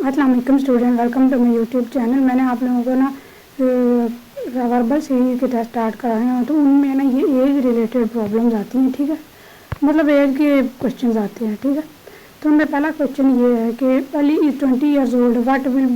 अस्सलाम वालेकुम student, welcome to my YouTube channel. मैंने आप लोगों को ना वर्बल सीरीज के टेस्ट स्टार्ट कराए हैं, तो उनमें ना ये एज रिलेटेड प्रॉब्लम्स आती हैं, ठीक है। मतलब एज के क्वेश्चन आते हैं, ठीक है। तो उनमें पहला क्वेश्चन ये है कि Ali is 20 years old, what will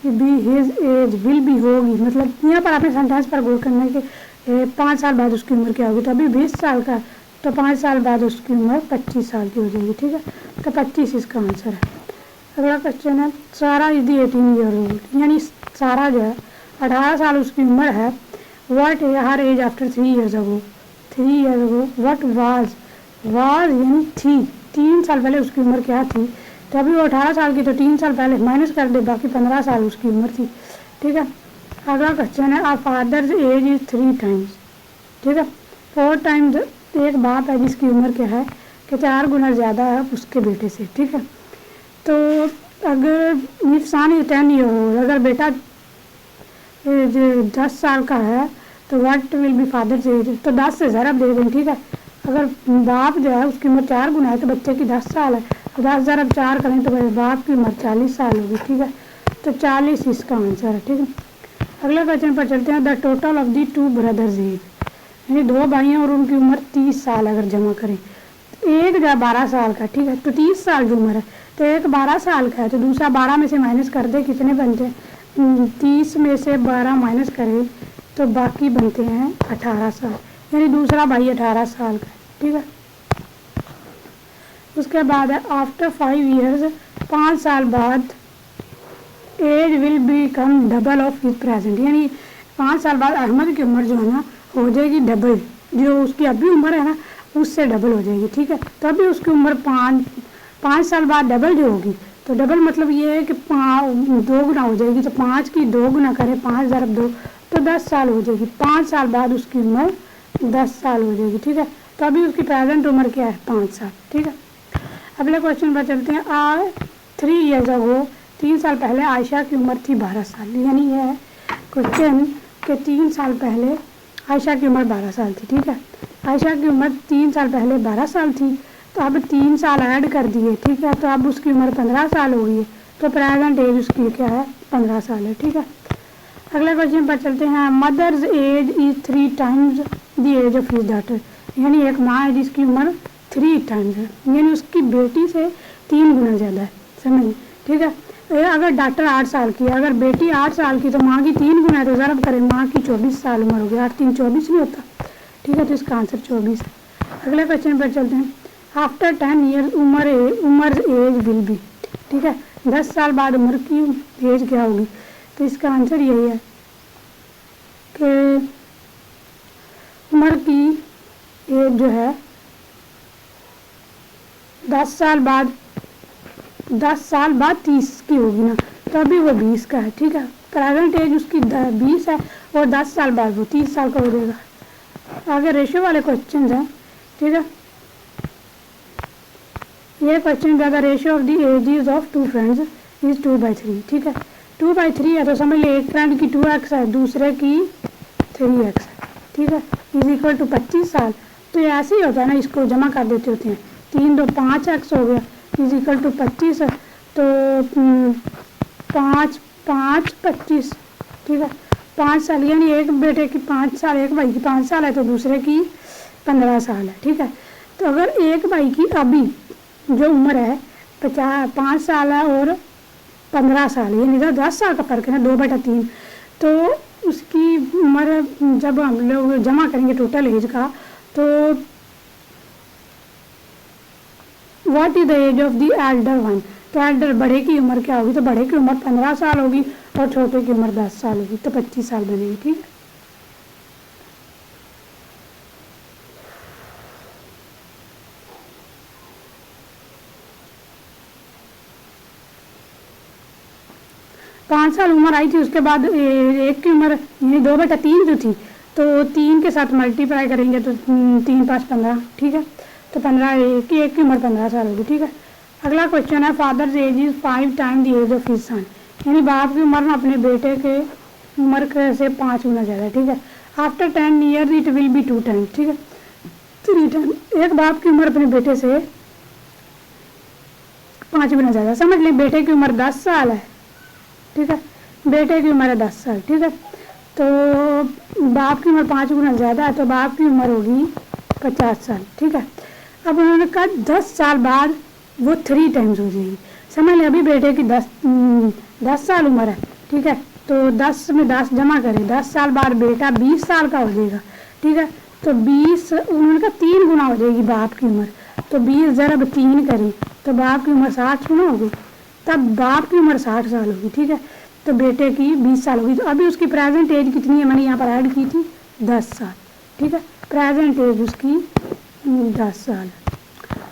be his age, will B होगी। मतलब यहाँ पर आपने सेंटेंस पर गौर करना है कि 5 साल बाद उसकी उम्र क्या होगी। तो अभी 20 साल का, तो 5 साल बाद उसकी उम्र 25 साल की हो जाएगी, ठीक है। तो 25 इसका आंसर है। अगला क्वेश्चन है सारा इज दी 18 ईयर ओल्ड, यानी सारा जो है 18 साल उसकी उम्र है। What her age after 3 years ago, 3 year ago what was यानी थी, 3 साल पहले उसकी उम्र क्या थी। तो अभी वो 18 साल की, तो 3 साल पहले माइनस कर दे, बाकी 15 साल उसकी उम्र थी, ठीक है। अगला क्वेश्चन है our father's age is 3 times, ठीक है। 4 टाइम्स एक बाप है जिसकी उम्र क्या है कि 4 गुना ज़्यादा है उसके बेटे से, ठीक है। तो अगर नुकसान ही 10 ईयर हो, अगर बेटा 10 साल का है तो what will be father age, तो 10 से ज़रब दे दें, ठीक है। अगर बाप जो है उसकी उम्र 4 गुना है तो बच्चे की 10 साल है, तो 10 ज़रब 4 करें तो बाप की उम्र 40 साल होगी, ठीक है। तो 40 इसका आंसर है, ठीक है। अगले क्वेश्चन पर चलते हैं। The total of the 2 brothers age, यानी 2 भाई हैं और उनकी उम्र 30 साल अगर जमा करें, एक जो है 12 साल का, ठीक है। तो 30 साल की उम्र है, तो एक 12 साल का है, तो दूसरा 12 में से माइनस कर दे, कितने बनते हैं 30 में से 12 माइनस करें तो बाकी बनते हैं 18 साल, यानी दूसरा भाई 18 साल का है, ठीक है। उसके बाद है आफ्टर 5 ईयर्स, 5 साल बाद age will become double of his present, यानी 5 साल बाद अहमद की उम्र जो है ना हो जाएगी डबल, जो उसकी अभी उम्र है ना उससे डबल हो जाएगी, ठीक है। तो अभी उसकी उम्र 5 साल बाद डबल जो होगी, तो डबल मतलब ये है कि 2 गुना हो जाएगी, तो 5 की 2 गुना करें, 5 ज़रब 2 तो 10 साल हो जाएगी। 5 साल बाद उसकी उम्र 10 साल हो जाएगी, ठीक है। तो अभी उसकी प्रेजेंट उम्र क्या है 5 साल, ठीक है। अगले क्वेश्चन पर चलते हैं। 3 ईयर्स अगो, 3 साल पहले आयशा की उम्र थी 12 साल, यानी यह है क्वेश्चन कि 3 साल पहले आयशा की उम्र 12 साल थी, ठीक है। आयशा की उम्र 3 साल पहले 12 साल थी, तो अब 3 साल ऐड कर दिए, ठीक है। तो अब उसकी उम्र 15 साल हो गई है, तो प्रेजेंट एज उसकी क्या है 15 साल है, ठीक है। अगले क्वेश्चन पर चलते हैं। Mother's age is 3 times the age of his daughter, यानी एक माँ है जिसकी उम्र 3 टाइम्स है, यानी उसकी बेटी से 3 गुना ज़्यादा है, समझ, ठीक है। अगर डॉक्टर 8 साल की है, अगर बेटी 8 साल की, तो माँ की 3 गुना है, तो ज़रब करें, माँ की 24 साल उम्र होगी, 8 3 24 नहीं होता, ठीक है। तो इसका आंसर 24 है। अगले क्वेश्चन पर चलते हैं। आफ्टर 10 ईयर उम्र एज विल बी, ठीक है। 10 साल बाद उम्र की एज क्या होगी, तो इसका आंसर यही है कि उम्र की एज जो है 10 साल बाद 30 की होगी ना, तो अभी वो 20 का है, ठीक है। प्रेजेंट एज उसकी 20 है और 10 साल बाद वो 30 साल का हो जाएगा। आगे रेशियो वाले क्वेश्चन हैं, ठीक है। ये question the ratio of the ages of 2 friends is 2/3, ठीक है। 2/3 है, तो समझ ले एक फ्रेंड की 2x है, दूसरे की 3x है, ठीक है। इज इक्वल टू 25 साल। तो ये ऐसे ही होता है ना, इसको जमा कर देते होते हैं, 3 2 5x हो गया इज इक्वल टू 25 है, तो 5 5 25, ठीक है। 5 साल, यानी एक बेटे की 5 साल, एक भाई की 5 साल है, तो दूसरे की 15 साल है, ठीक है। तो अगर एक भाई की अभी जो उम्र है 5 साल है और 15 साल, यानी तो 10 साल का फ़र्क है ना, 2/3, तो उसकी उम्र जब हम लोग जमा करेंगे टोटल एज का, तो what is the age of the elder one, तो एल्डर बड़े की उम्र क्या होगी, तो बड़े की उम्र 15 साल होगी और छोटे की उम्र 10 साल होगी, तो 25 साल बनेगी, ठीक है। पाँच साल उम्र आई थी, उसके बाद एक की उम्र यानी 2/3 जो थी, तो 3 के साथ मल्टीप्लाई करेंगे तो 3 5 15, ठीक है। तो 15 एक की उम्र 15 साल होगी, ठीक है। अगला क्वेश्चन है father's age is 5 time the age of his son, यानी बाप की उम्र ना अपने बेटे के उम्र से 5 गुना ज़्यादा, ठीक है। After 10 year it will be 2 times, ठीक है, 3 टाइम। एक बाप की उम्र अपने बेटे से 5 गुना ज़्यादा। समझ लें बेटे की उम्र 10 साल है, ठीक है, बेटे की उम्र है 10 साल, ठीक है, तो बाप की उम्र 5 गुना ज़्यादा है, तो बाप की उम्र होगी 50 साल, ठीक है। अब उन्होंने कहा 10 साल बाद वो 3 टाइम्स हो जाएगी। समझ लें अभी बेटे की 10 साल उम्र है, ठीक है, तो 10 में 10 जमा करें, 10 साल बाद बेटा 20 साल का हो जाएगा, ठीक है, तो 20 उन्होंने कहा 3 गुना हो जाएगी बाप की उम्र, तो 20 ज़रब 3 करें तो बाप की उम्र 60 गुना होगी, तब बाप की उम्र 60 साल होगी, ठीक है, तो बेटे की 20 साल होगी। तो अभी उसकी प्रेजेंट एज कितनी है, मैंने यहाँ पर ऐड की थी 10 साल, ठीक है, प्रेजेंट एज उसकी 10 साल।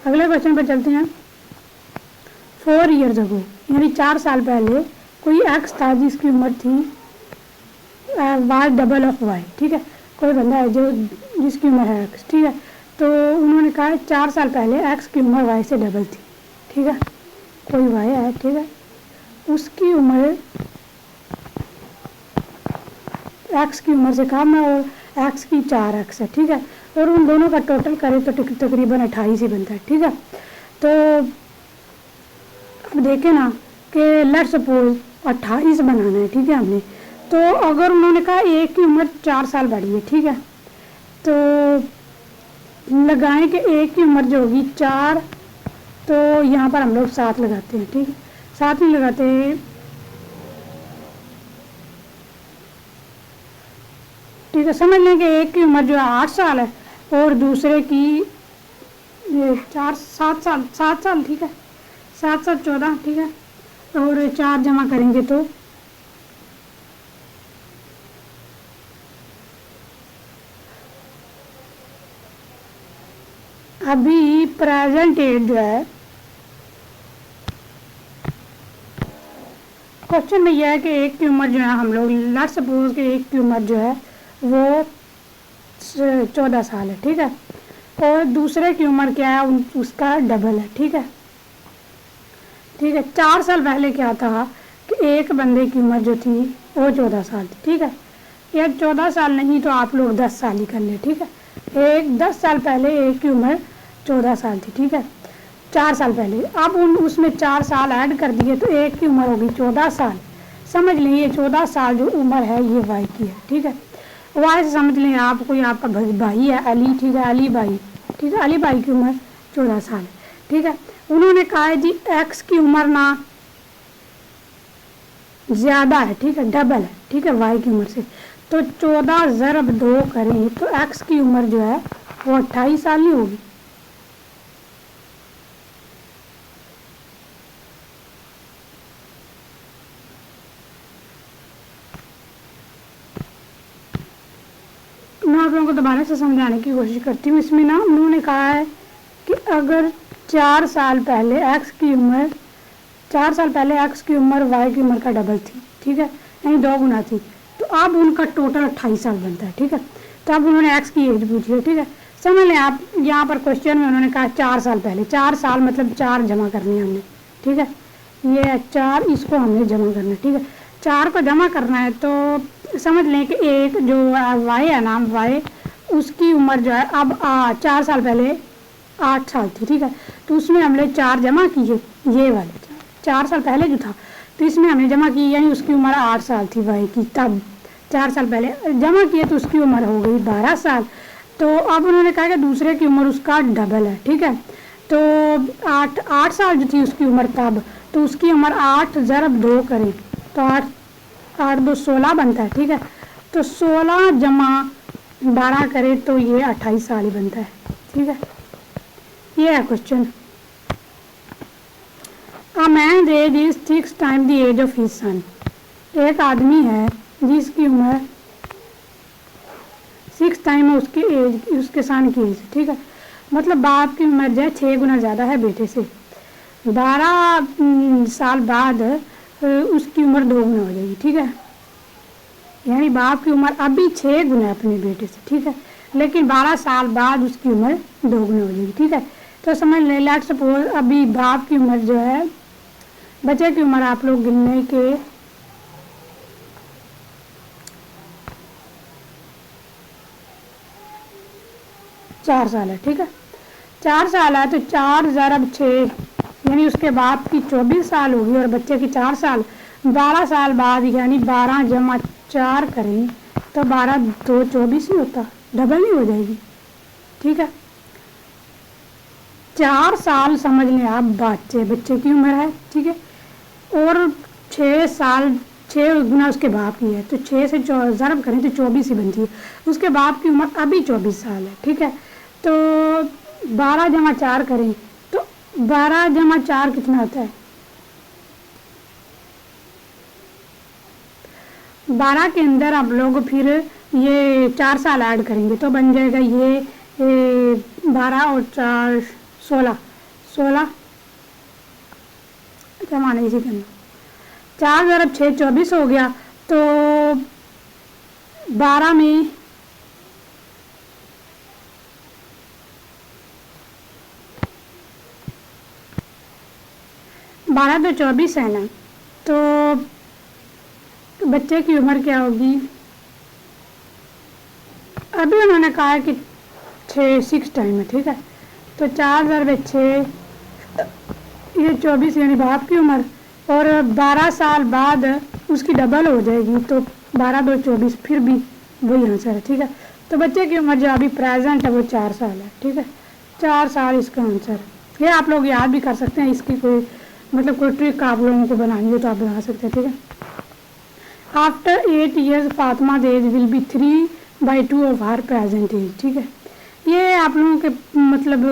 अगले क्वेश्चन पर चलते हैं। 4 ईयर्स अगो, यानी 4 साल पहले कोई एक्स था जिसकी उम्र थी वाई डबल ऑफ वाई, ठीक है, कोई बंदा है जो जिसकी उम्र है एक्स, ठीक है, तो उन्होंने कहा 4 साल पहले एक्स की उम्र वाई से डबल थी, ठीक है, कोई वाई है, ठीक है, उसकी उम्र एक्स की उम्र से कम है और एक्स की 4 एक्स है, ठीक है, और उन दोनों का टोटल करें तो तकरीबन 28 ही बनता है, ठीक है। तो अब देखें ना कि लेट्स सपोज 28 बनाना है, ठीक है, हमने, तो अगर उन्होंने कहा एक की उम्र 4 साल बढ़ी है, ठीक है, तो लगाएं कि एक की उम्र जो होगी 4, तो यहाँ पर हम लोग 7 लगाते हैं, ठीक है, 7 नहीं लगाते, ठीक है, समझ लें कि एक की उम्र जो है 8 साल है और दूसरे की 7 साल, ठीक है, 7 7 14, ठीक है, और 4 जमा करेंगे तो अभी प्रेजेंट एज जो है, क्वेश्चन में यह है कि एक की उम्र जो है हम लोग लेट्स सपोज कि एक की उम्र जो है वो 14 साल है, ठीक है, और दूसरे की उम्र क्या है, उसका डबल है, ठीक है, ठीक है। 4 साल पहले क्या था कि एक बंदे की उम्र जो थी वो 14 साल थी, ठीक है, या 14 साल नहीं तो आप लोग 10 साल ही कर ले, ठीक है, 10 साल पहले एक की उम्र 14 साल थी, ठीक है, 4 साल पहले, अब उसमें 4 साल ऐड कर दिए तो एक की उम्र होगी 14 साल। समझ लें ये 14 साल जो उम्र है ये वाई की है, ठीक है, वाई से समझ लें आप कोई आपका भाई है अली, ठीक है, अली भाई, ठीक है, अली भाई की उम्र 14 साल है, ठीक है। उन्होंने कहा है जी एक्स की उम्र ना ज़्यादा है, ठीक है, डबल है, ठीक है, वाई की उम्र से, तो 14 ज़रब 2 करें तो एक्स की उम्र जो है वो 28 साल नहीं होगी। मैं आप लोगों को दोबारा से समझाने की कोशिश करती हूँ। इसमें ना उन्होंने कहा है कि अगर 4 साल पहले एक्स की उम्र 4 साल पहले एक्स की उम्र वाई की उम्र का डबल थी, ठीक है, यानी 2 गुना थी, तो अब उनका टोटल 28 साल बनता है, ठीक है, तो अब उन्होंने एक्स की एज पूछी है, ठीक है, समझ लें आप यहाँ पर क्वेश्चन में उन्होंने कहा 4 साल पहले, 4 साल मतलब 4 जमा करनी है हमने, ठीक है, ये 4 इसको हमने जमा करना है, ठीक है, 4 को जमा करना है तो समझ लें कि एक जो वाई है नाम वाई उसकी उम्र जो है अब 4 साल पहले 8 साल थी, ठीक है, तो उसमें हमने 4 जमा किए, ये वाले 4 साल पहले जो था तो इसमें हमने जमा की, यानी उसकी उम्र 8 साल थी वाई की, तब 4 साल पहले जमा किए तो उसकी उम्र हो गई 12 साल। तो अब उन्होंने कहा कि दूसरे की उम्र उसका डबल है, ठीक है, तो 8 साल जो थी उसकी उम्र तब, तो उसकी उम्र 8 ज़रब 2 करें तो 8 2 16 बनता है, ठीक है, तो 16 जमा 12 करें तो ये 28 साल ही बनता है, ठीक है, ये है question. A man's age is 6 times the age of his son. एक आदमी है जिसकी उम्र 6 टाइम है उसकी एज, उसके सन की एज, ठीक है, मतलब बाप की उम्र जो है 6 गुना ज़्यादा है बेटे से। 12 साल बाद उसकी उम्र 2 गुना हो जाएगी, ठीक है, यानी बाप की उम्र अभी 6 गुना है अपने बेटे से, ठीक है, लेकिन 12 साल बाद उसकी उम्र 2 गुना हो जाएगी, ठीक है, तो समझ लें लेट्स सपोज अभी बाप की उम्र जो है, बच्चे की उम्र आप लोग गिनने के 4 साल है, ठीक है, 4 साल है तो 4 ज़रब 6 यानी उसके बाप की 24 साल होगी और बच्चे की 4 साल। 12 साल बाद यानी 12 जमा 4 करें तो 12 2 24 ही होता, डबल नहीं हो जाएगी। ठीक है, 4 साल समझ लें आप बच्चे की उम्र है। ठीक है, और 6 साल 6 गुना उसके बाप की है, तो 6 से ज़रब करें तो 24 ही बनती है। उसके बाप की उम्र अभी 24 साल है। ठीक है, तो 12 जमा 4 करें तो 12 जमा 4 कितना होता है? 12 के अंदर आप लोग फिर ये 4 साल ऐड करेंगे तो बन जाएगा ये 12 और 4 16 16 जमा नहीं इसी करना, 4 ज़रब 6 24 हो गया। तो 12 में 12 तो 24 है ना, तो बच्चे की उम्र क्या होगी? अभी उन्होंने कहा है कि 6 टाइम है। ठीक है, तो 4 ज़रब 6 ये 24 यानी बाप की उम्र, और 12 साल बाद उसकी डबल हो जाएगी तो 12 2 24 फिर भी वही आंसर है। ठीक है, तो बच्चे की उम्र जो अभी प्रेजेंट है वो 4 साल है। ठीक है, 4 साल इसका आंसर है। ये आप लोग याद भी कर सकते हैं, इसकी कोई मतलब कोई ट्रिक आप लोगों को बनानी हो तो आप बना सकते हैं। ठीक है, after 8 years Fatima age will be 3/2 of her present age. ठीक है, ये आप लोगों के मतलब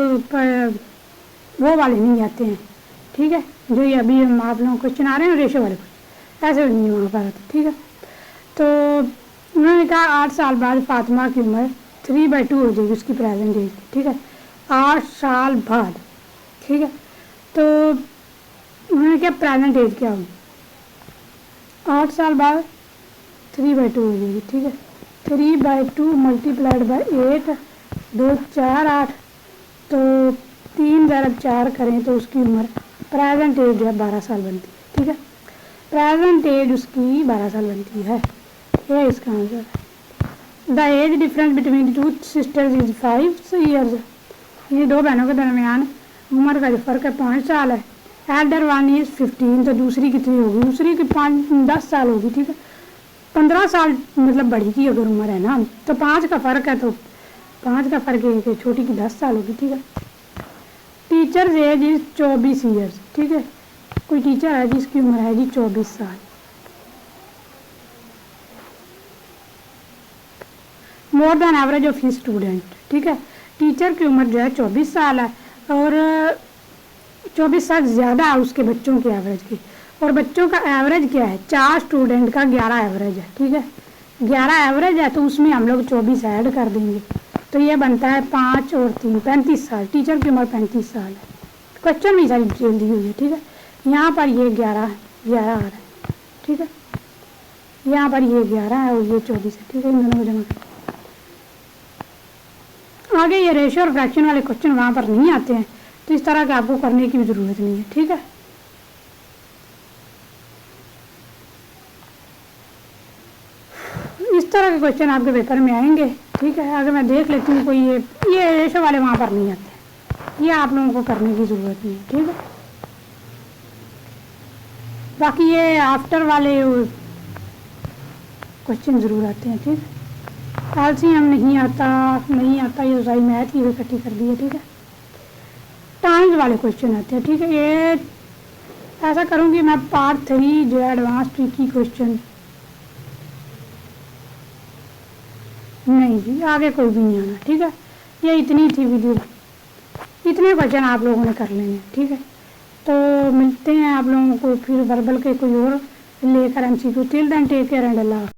वो वाले नहीं आते हैं। ठीक है, जो ये अभी हम आप लोगों को क्वेश्चन आ रहे हैं रेशो वाले कुछ ऐसे नहीं वहाँ पर आते। ठीक है, तो उन्होंने कहा 8 साल बाद फातिमा की उम्र 3/2 हो जाएगी उसकी प्रेजेंट एज। ठीक है, 8 साल बाद। ठीक है, तो उन्होंने क्या प्रेजेंट एज क्या होगी? 8 साल बाद 3/2 हो जाएगी। ठीक है, 3/2 मल्टीप्लाइड बाई 8 2 4 8, तो 3 ज़रब 4 करें तो उसकी उम्र प्रेजेंट एज जो है 12 साल बनती है। ठीक है, प्रेजेंट एज उसकी 12 साल बनती है, ये इसका आंसर है। The age difference between two sisters is 5 years। ये दो बहनों के दरमियान उम्र का जो फ़र्क है 5 साल है। एल्डर वन इज 15, तो दूसरी कितनी होगी? दूसरी की 10 साल होगी। ठीक है, 15 साल मतलब बड़ी की अगर उम्र है ना, तो 5 का फ़र्क है, तो 5 का फ़र्क है कि छोटी की 10 साल होगी। ठीक है, टीचर्स एज इज 24 years। ठीक है, कोई टीचर है जिसकी उम्र है जी 24 साल। More than average of he student. ठीक है, टीचर की उम्र जो है 24 साल है और 24 साल ज़्यादा है उसके बच्चों की एवरेज की। और बच्चों का एवरेज क्या है? 4 स्टूडेंट का 11 एवरेज है। ठीक है, 11 एवरेज है तो उसमें हम लोग 24 ऐड कर देंगे, तो ये बनता है 5 और 3 35 साल। टीचर की उम्र 35 साल है। क्वेश्चन में सारी डिटेल दी हुई है। ठीक है, यहाँ पर ये 11 आ रहा है। ठीक है, यहाँ पर ये 11 है और ये 24 है। ठीक है, इन दोनों को जमा कर आगे ये रेशियो और फ्रैक्शन वाले क्वेश्चन वहाँ पर नहीं आते हैं, तो इस तरह के आपको करने की भी ज़रूरत नहीं है। ठीक है, इस तरह के क्वेश्चन आपके पेपर में आएंगे। ठीक है, अगर मैं देख लेती हूँ कोई ये रेशो वाले वहाँ पर नहीं आते, ये आप लोगों को करने की ज़रूरत नहीं है। ठीक है, बाकी ये आफ्टर वाले क्वेश्चन ज़रूर आते हैं। ठीक है, एलसीएम नहीं आता ये सारी मैथ की इकट्ठी कर दी है। ठीक है, टाइम्स वाले क्वेश्चन आते हैं। ठीक है, ये ऐसा करूँगी मैं पार्ट 3 जो है एडवांस ट्रिकी क्वेश्चन नहीं जी, आगे कोई भी नहीं आना। ठीक है, ये इतनी थी वीडियो, इतने क्वेश्चन आप लोगों ने कर लेने। ठीक है, तो मिलते हैं आप लोगों को फिर वर्बल के कोई और लेकर MCQ. Till then take care and Allah.